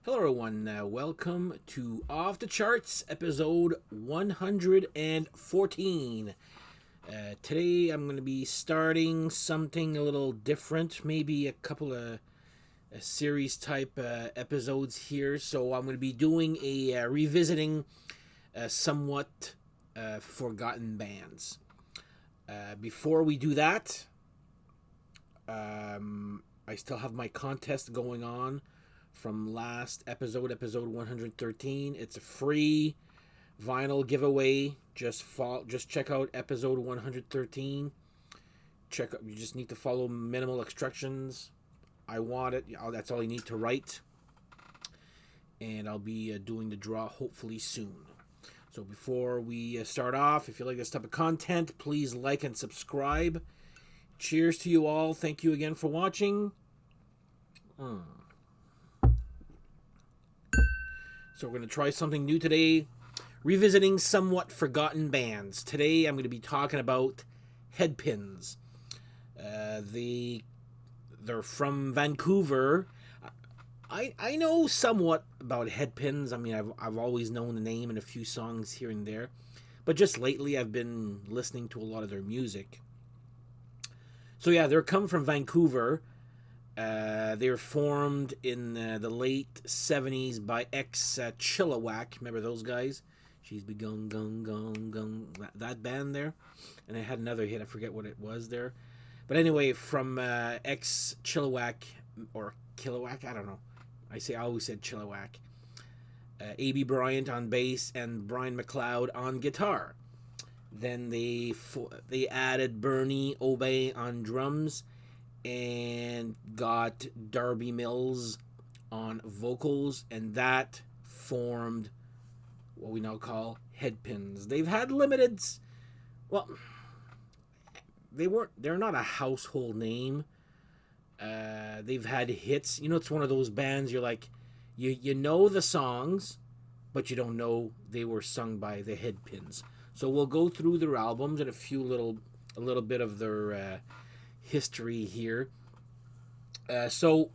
Hello, everyone. Welcome to Off the Charts, episode 114. Today, I'm going to be starting something a little different, maybe a couple of series type episodes here. So, I'm going to be doing a revisiting somewhat forgotten bands. Before we do that, I still have my contest going on from last episode 113. It's a free vinyl giveaway. Just check out episode 113. You just need to follow minimal instructions. I want it. That's all you need to write. And I'll be doing the draw hopefully soon. So before we start off, if you like this type of content, please like and subscribe. Cheers to you all. Thank you again for watching. So we're going to try something new today, revisiting somewhat forgotten bands. Today I'm going to be talking about Headpins. They're from Vancouver. I know somewhat about Headpins. I mean, I've always known the name and a few songs here and there. But just lately I've been listening to a lot of their music. So yeah, they're come from Vancouver. They were formed in the late 70s by ex-Chilliwack. Remember those guys? She's be gone, gone, gone, gone. That band there. And they had another hit. I forget what it was there. But anyway, from ex-Chilliwack or Killiwack, I don't know. I always said Chilliwack. A.B. Bryant on bass and Brian McLeod on guitar. Then they added Bernie Obey on drums and got Darby Mills on vocals, and that formed what we now call Headpins. They've had limited, well, they're not a household name. They've had hits. You know, it's one of those bands you're like, you know the songs, but you don't know they were sung by the Headpins. So we'll go through their albums and a little bit of their history here. So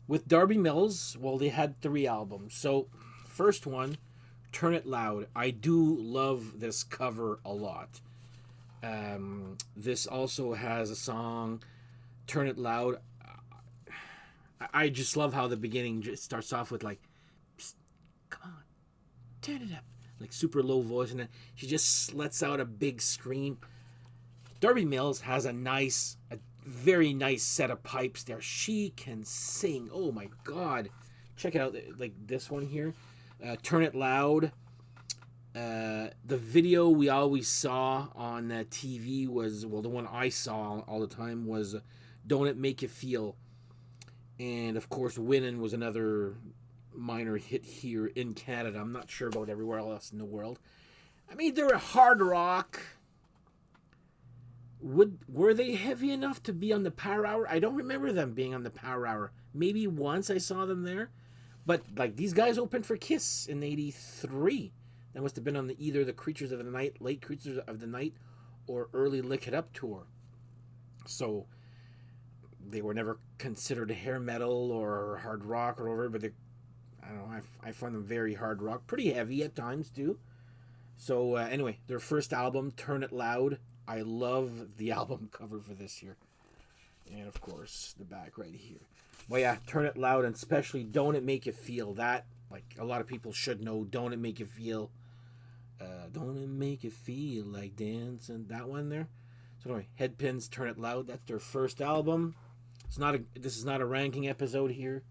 with Darby Mills, well, they had 3 albums. So first one, Turn It Loud. I do love this cover a lot. This also has a song, Turn It Loud. I just love how the beginning just starts off with like, come on, turn it up. Like super low voice, and then she just lets out a big scream. Darby Mills has a very nice set of pipes there. She can sing. Oh my God. Check it out. Like this one here. Turn It Loud. The video we always saw on TV was, well, the one I saw all the time was Don't It Make You Feel. And of course, Winnin' was another minor hit here in Canada. I'm not sure about everywhere else in the world. I mean, they're a hard rock. Were they heavy enough to be on the Power Hour? I don't remember them being on the Power Hour. Maybe once I saw them there. But like these guys opened for Kiss in '83. That must have been on either the Creatures of the Night, late Creatures of the Night, or early Lick It Up tour. So they were never considered hair metal or hard rock or whatever, but I don't know, I find them very hard rock. Pretty heavy at times, too. So, anyway, their first album, Turn It Loud. I love the album cover for this year. And, of course, the back right here. Well, yeah, Turn It Loud, and especially Don't It Make You Feel. That, like, a lot of people should know. Don't It Make You Feel. Don't It Make You Feel Like Dancing. That one there. So, anyway, Headpins, Turn It Loud. That's their first album. This is not a ranking episode here.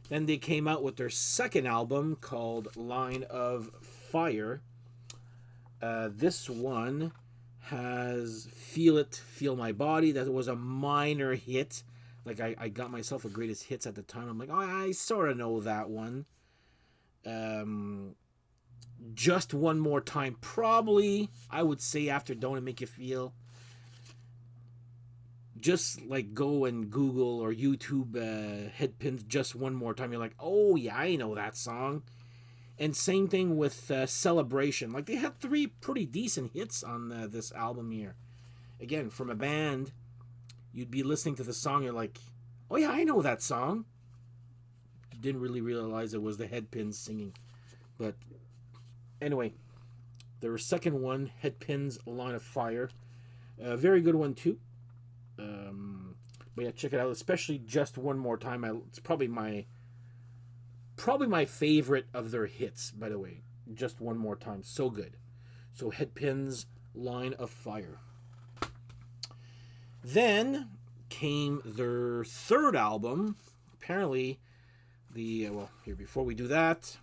Then they came out with their second album called Line of Fire. This one has Feel It, Feel My Body. That was a minor hit. Like, I got myself a greatest hits at the time. I'm like, oh, I sort of know that one. Just One More Time. Probably, I would say, after Don't It Make You Feel. Just like go and Google or YouTube Headpins Just One More Time. You're like, oh yeah, I know that song. And same thing with Celebration. Like they had 3 pretty decent hits on this album here. Again, from a band, you'd be listening to the song, you're like, oh yeah, I know that song. didn't really realize it was the Headpins singing. But anyway, their second one, Headpins Line of Fire. A very good one too. But yeah, check it out. Especially Just One More Time. It's probably my favorite of their hits. By the way, Just One More Time, so good. So Headpins Line of Fire. Then came their third album. Apparently, here before we do that.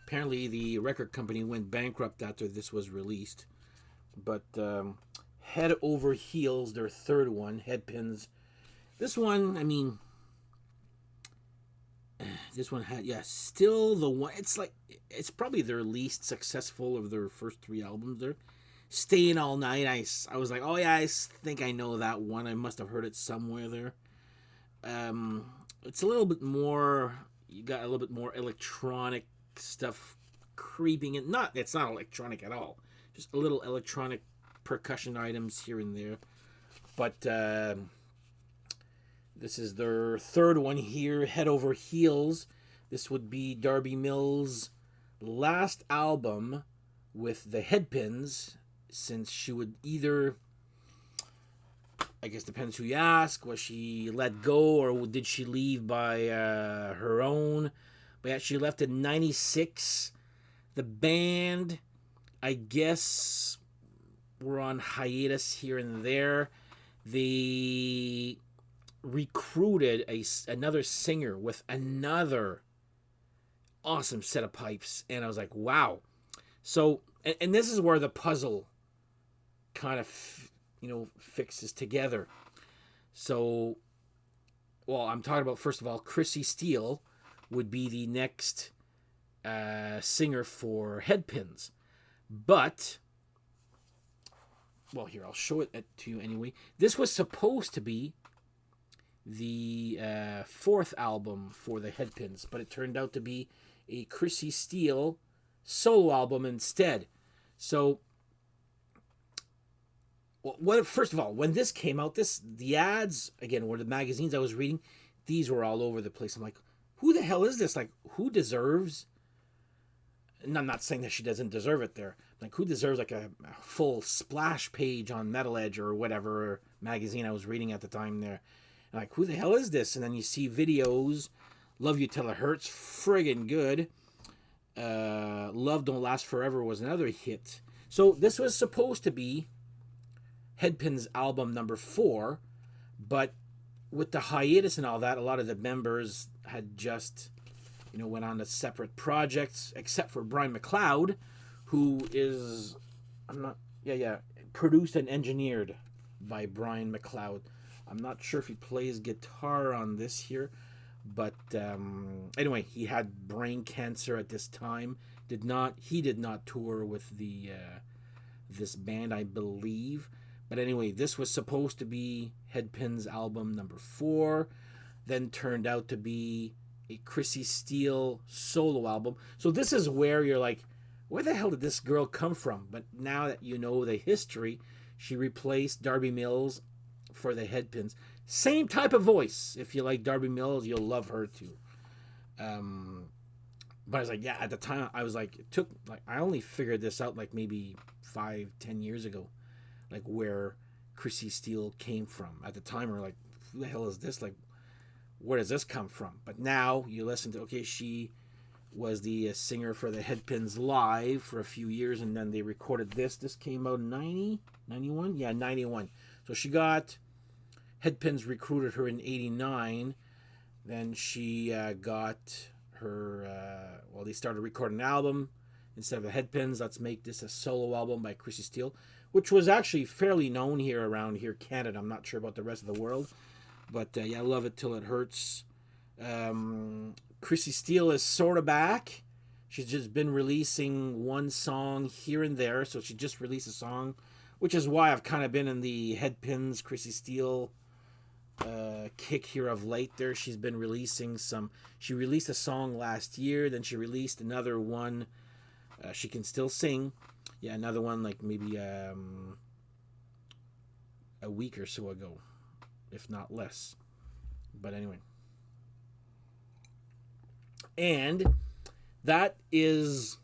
Apparently, the record company went bankrupt after this was released. But Head Over Heels, their third one, Headpins. This one, I mean, this one had, still the one. It's probably their least successful of their first three albums. There, Staying All Night. I was like, oh yeah, I think I know that one. I must have heard it somewhere there. It's a little bit more. You got a little bit more electronic stuff creeping in. It's not electronic at all. Just a little electronic percussion items here and there. But this is their third one here, Head Over Heels. This would be Darby Mills' last album with the Headpins, since she would either, I guess depends who you ask, was she let go or did she leave by her own? But yeah, she left in 96. The band, I guess, were on hiatus here and there. They recruited another singer with another awesome set of pipes, and I was like, wow. So, and this is where the puzzle kind of, fixes together. So, well, I'm talking about, first of all, Chrissy Steele would be the next singer for Headpins. But, well, here, I'll show it to you anyway. This was supposed to be the fourth album for the Headpins, but it turned out to be a Chrissy Steele solo album instead. So, first of all, when this came out, the ads, again, or the magazines I was reading, these were all over the place. I'm like, who the hell is this? Like, who deserves, and I'm not saying that she doesn't deserve it there, like, who deserves like a full splash page on Metal Edge or whatever magazine I was reading at the time there. And like, who the hell is this? And then you see videos. Love You Till It Hurts, friggin' good. Love Don't Last Forever was another hit. So this was supposed to be Headpins album number 4, but with the hiatus and all that, a lot of the members had just, went on to separate projects, except for Brian McLeod, who is, produced and engineered by Brian McLeod. I'm not sure if he plays guitar on this here, but anyway, he had brain cancer at this time. He did not tour with this band, I believe. But anyway, this was supposed to be Headpins album number 4, then turned out to be a Chrissy Steele solo album. So this is where you're like, where the hell did this girl come from? But now that you know the history, she replaced Darby Mills for the Headpins. Same type of voice. If you like Darby Mills, you'll love her too. But I was like, yeah, at the time, I was like, I only figured this out like maybe 5-10 years ago. Like where Chrissy Steele came from. At the time, we're like, who the hell is this? Like, where does this come from? But now you listen to, okay, she was the singer for the Headpins live for a few years, and then they recorded this. This came out in 91? Yeah, 91. So she got, Headpins recruited her in 89. Then she got her, they started recording an album. Instead of the Headpins, let's make this a solo album by Chrissy Steele, which was actually fairly known around here, Canada. I'm not sure about the rest of the world. But I Love It Till It Hurts. Chrissy Steele is sort of back. She's just been releasing one song here and there. So she just released a song, which is why I've kind of been in the Headpins, Chrissy Steele kick here of late there. She's been releasing she released a song last year. Then she released another one. She Can Still Sing. Yeah, another one like maybe a week or so ago. if not less. But anyway. And that is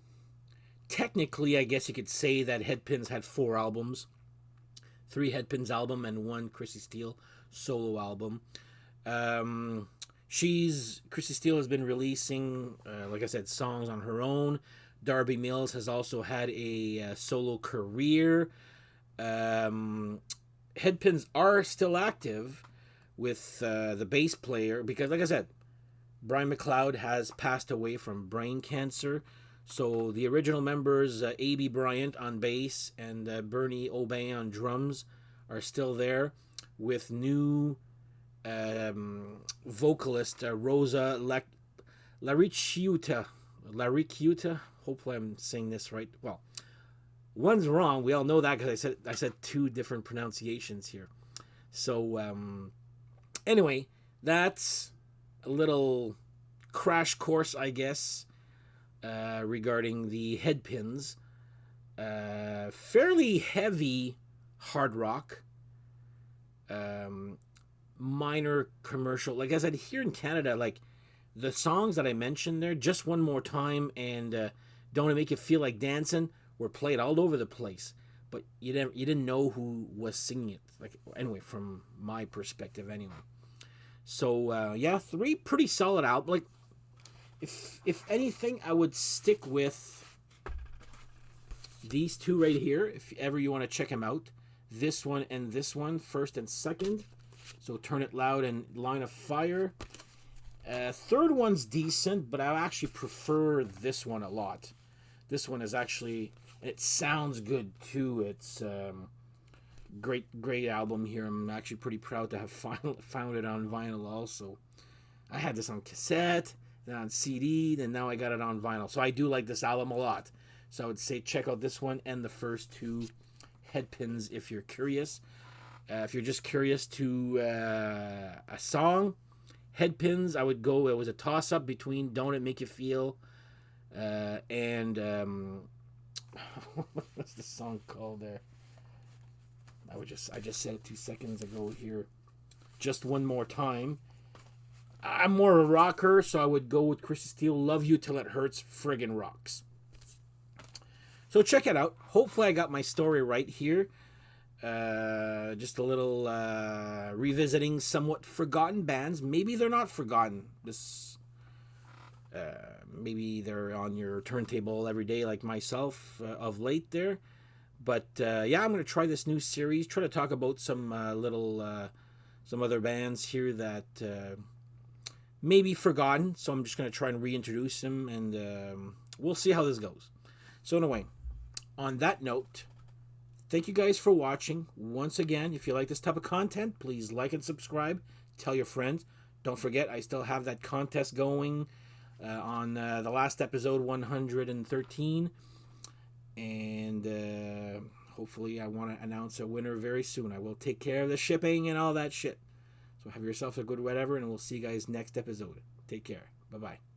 technically, I guess you could say that Headpins had 4 albums. 3 Headpins album and 1 Chrissy Steele solo album. Chrissy Steele has been releasing, like I said, songs on her own. Darby Mills has also had a solo career. Headpins are still active with the bass player because, like I said, Brian McLeod has passed away from brain cancer. So the original members, A.B. Bryant on bass and Bernie Aubin on drums, are still there, with new vocalist Rosa Laricchiuta. Hopefully I'm saying this right. Well, one's wrong. We all know that because I said 2 different pronunciations here. So anyway, that's a little crash course, I guess, regarding the Headpins. Fairly heavy hard rock. Minor commercial. Like I said, here in Canada, like the songs that I mentioned there, Just One More Time and Don't It Make You Feel Like Dancing, were played all over the place. But you didn't know who was singing it. Like, anyway, from my perspective anyway. So yeah, 3 pretty solid albums. Like, if anything, I would stick with these 2 right here. If ever you want to check them out, this one and this one, first and second. So Turn It Loud and Line of Fire. Third one's decent, but I actually prefer this one a lot. This one is actually, it sounds good too. It's great album here. I'm actually pretty proud to have found it on vinyl also. I had this on cassette, then on CD, and now I got it on vinyl. So I do like this album a lot. So I would say check out this one and the first 2 Headpins if you're curious. If you're just curious to a song, Headpins, I would go, it was a toss-up between Don't It Make You Feel and what's the song called there? I just said it 2 seconds ago here. Just One More Time. I'm more a rocker, so I would go with Chrissy Steele, Love You Till It Hurts, friggin' rocks. So check it out. Hopefully I got my story right here. Just a little revisiting somewhat forgotten bands. Maybe they're not forgotten. Maybe they're on your turntable every day like myself of late there. But yeah, I'm going to try this new series. Try to talk about some some other bands here that may be forgotten. So I'm just going to try and reintroduce them, and we'll see how this goes. So anyway, on that note, thank you guys for watching. Once again, if you like this type of content, please like and subscribe. Tell your friends. Don't forget, I still have that contest going on the last episode, 113. And hopefully I want to announce a winner very soon. I will take care of the shipping and all that shit. So have yourself a good whatever, and we'll see you guys next episode. Take care. Bye-bye.